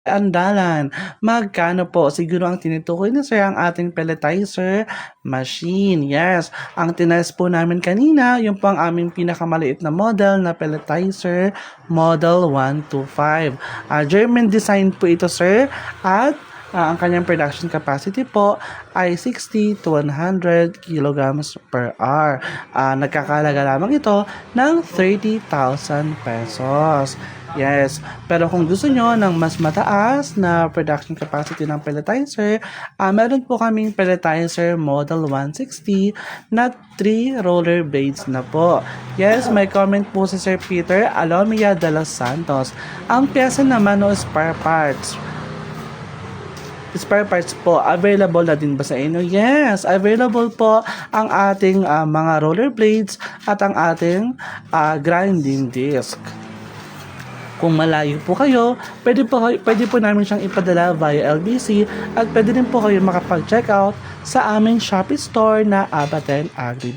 Andalan, magkano po? Siguro ang tinutukoy ni sir ang ating pelletizer machine. Yes, ang tinest po namin kanina, yung po ang aming pinakamaliit na model na pelletizer, model 125. German design po ito sir, at ang kanyang production capacity po ay 60 to 100 kilograms per hour. Nagkakalaga lamang ito ng 30,000 pesos. Yes, pero kung gusto nyo ng mas mataas na production capacity ng pelletizer, meron po kaming pelletizer model 160 na 3 roller blades na po. Yes, may comment po si Sir Peter Alomia de los Santos. Ang pyesa naman o spare parts po, available na din ba sa inyo? Yes, available po ang ating mga roller blades at ang ating grinding disc. Kung malayo po kayo, pwede po namin siyang ipadala via LBC at pwede din po kayo makapag-check out sa aming Shopee store na Abaten Agri.